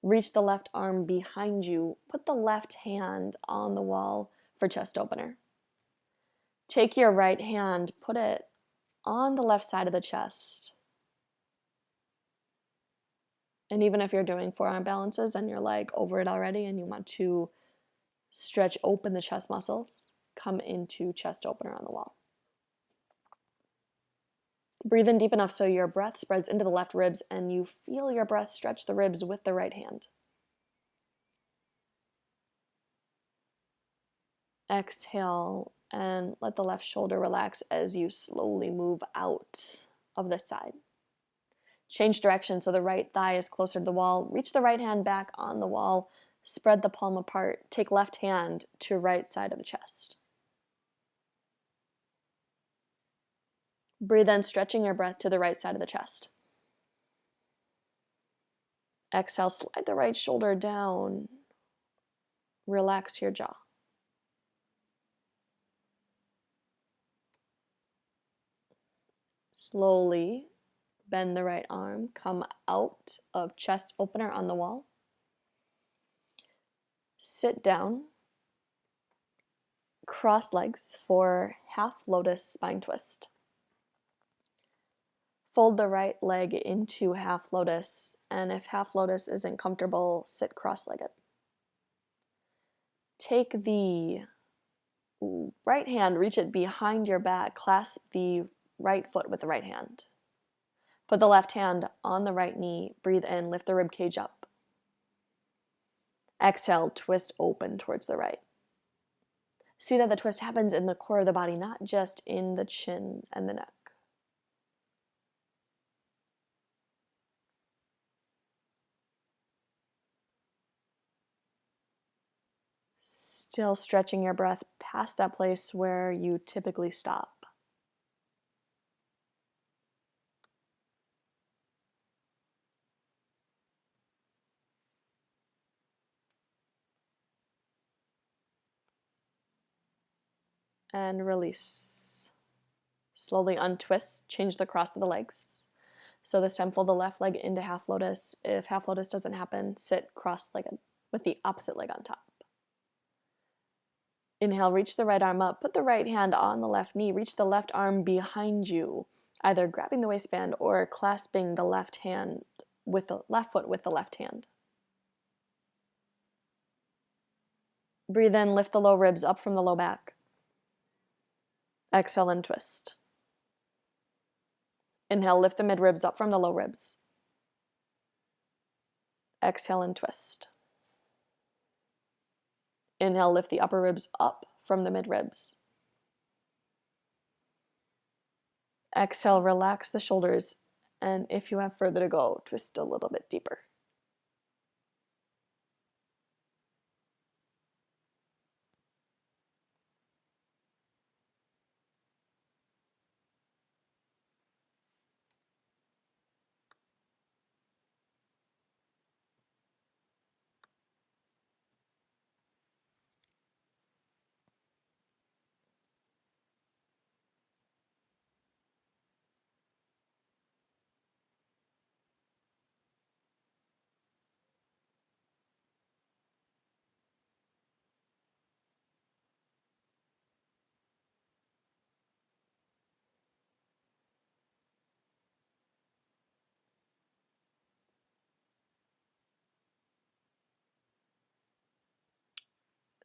Reach the left arm behind you. Put the left hand on the wall for chest opener. Take your right hand, put it on the left side of the chest. And even if you're doing forearm balances and you're like over it already and you want to stretch open the chest muscles, come into chest opener on the wall. Breathe in deep enough so your breath spreads into the left ribs and you feel your breath stretch the ribs with the right hand. Exhale and let the left shoulder relax as you slowly move out of this side. Change direction so the right thigh is closer to the wall. Reach the right hand back on the wall. Spread the palm apart. Take left hand to right side of the chest. Breathe in, stretching your breath to the right side of the chest. Exhale, slide the right shoulder down. Relax your jaw. Slowly bend the right arm. Come out of chest opener on the wall. Sit down. Cross legs for half lotus spine twist. Fold the right leg into half lotus, and if half lotus isn't comfortable, sit cross-legged. Take the right hand, reach it behind your back, clasp the right foot with the right hand. Put the left hand on the right knee, breathe in, lift the rib cage up. Exhale, twist open towards the right. See that the twist happens in the core of the body, not just in the chin and the neck. Still stretching your breath past that place where you typically stop. And release. Slowly untwist, change the cross of the legs. So this time fold the left leg into half lotus. If half lotus doesn't happen, sit cross-legged with the opposite leg on top. Inhale, reach the right arm up, put the right hand on the left knee, reach the left arm behind you, either grabbing the waistband or clasping the left hand with the left foot with the left hand. Breathe in, lift the low ribs up from the low back. Exhale and twist. Inhale, lift the mid ribs up from the low ribs. Exhale and twist. Inhale, lift the upper ribs up from the mid ribs. Exhale, relax the shoulders, and if you have further to go, twist a little bit deeper.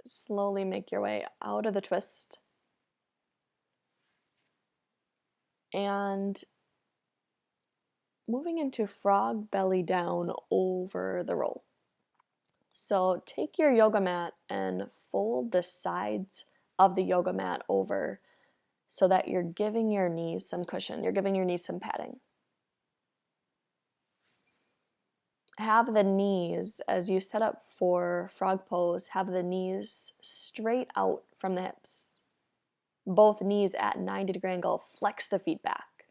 slowly make your way out of the twist and moving into frog belly down over the roll. So take your yoga mat and fold the sides of the yoga mat over so that you're giving your knees some cushion. You're giving your knees some padding. Have the knees, as you set up for frog pose, have the knees straight out from the hips. Both knees at 90-degree angle. Flex the feet back.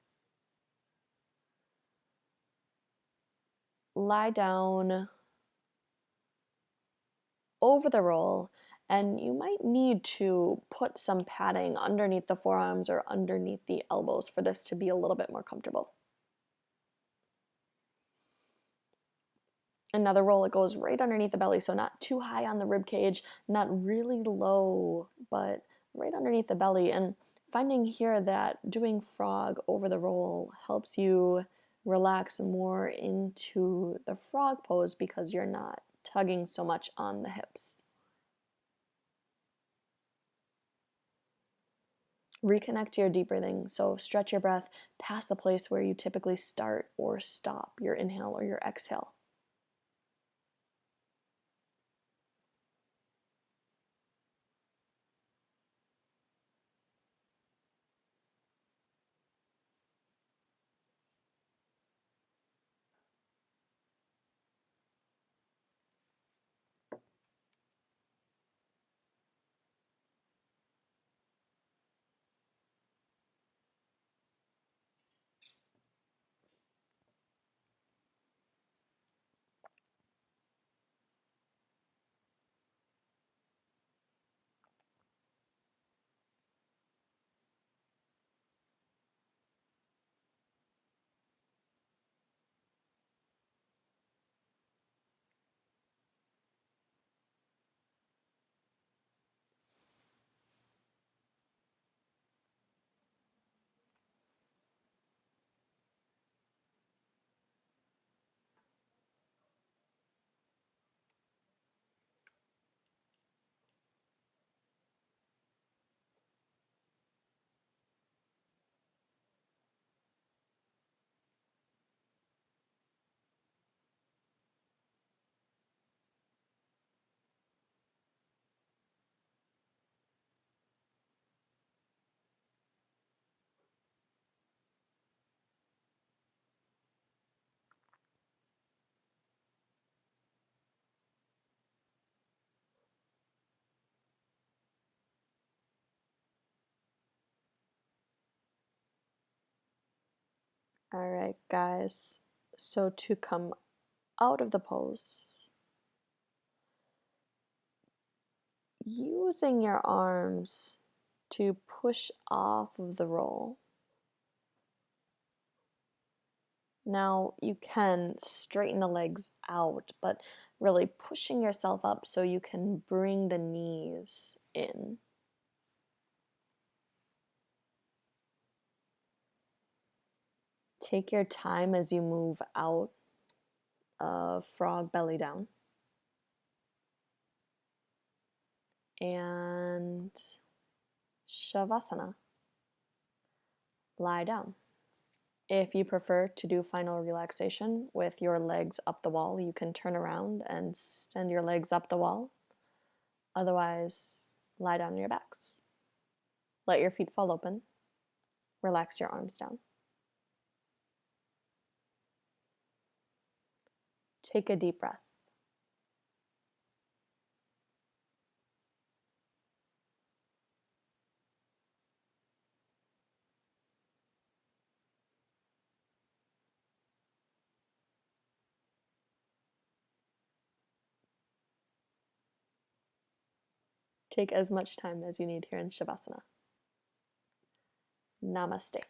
Lie down over the roll, and you might need to put some padding underneath the forearms or underneath the elbows for this to be a little bit more comfortable. Another roll, it goes right underneath the belly, so not too high on the rib cage, not really low, but right underneath the belly. And finding here that doing frog over the roll helps you relax more into the frog pose because you're not tugging so much on the hips. Reconnect to your deep breathing. So stretch your breath past the place where you typically start or stop your inhale or your exhale. All right, guys. So to come out of the pose, using your arms to push off of the roll. Now you can straighten the legs out, but really pushing yourself up so you can bring the knees in. Take your time as you move out of frog belly down. And Shavasana. Lie down. If you prefer to do final relaxation with your legs up the wall, you can turn around and extend your legs up the wall. Otherwise, lie down on your backs. Let your feet fall open. Relax your arms down. Take a deep breath. Take as much time as you need here in Shavasana. Namaste.